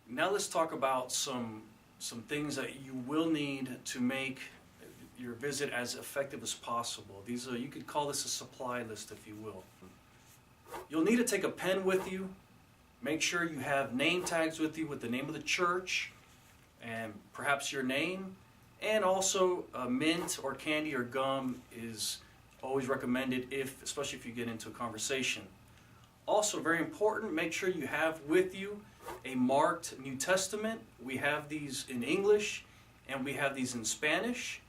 Now let's talk about some things that you will need to make your visit as effective as possible. These are, you could call this a supply list, if you will. You'll need to take a pen with you. Make sure you have name tags with you with the name of the church and perhaps your name. And also mint or candy or gum is always recommended, especially if you get into a conversation. Also, very important, make sure you have with you a marked New Testament. We have these in English and we have these in Spanish.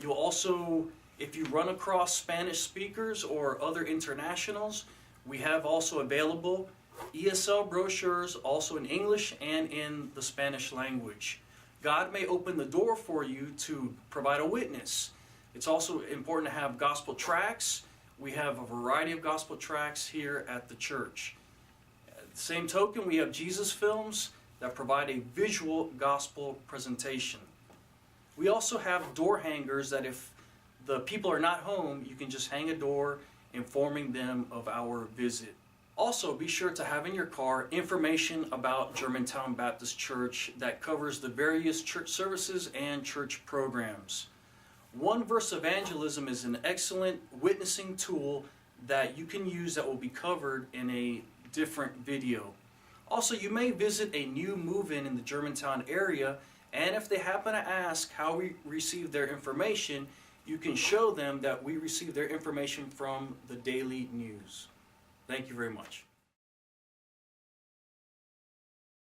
You'll also, if you run across Spanish speakers or other internationals, we have also available ESL brochures also in English and in the Spanish language. God may open the door for you to provide a witness. It's also important to have gospel tracts. We have a variety of gospel tracts here at the church. At the same token, we have Jesus films that provide a visual gospel presentation. We also have door hangers that if the people are not home, you can just hang a door informing them of our visit. Also, be sure to have in your car information about Germantown Baptist Church that covers the various church services and church programs. One Verse Evangelism is an excellent witnessing tool that you can use that will be covered in a different video. Also, you may visit a new move-in in the Germantown area, and if they happen to ask how we receive their information, you can show them that we receive their information from the Daily News. Thank you very much.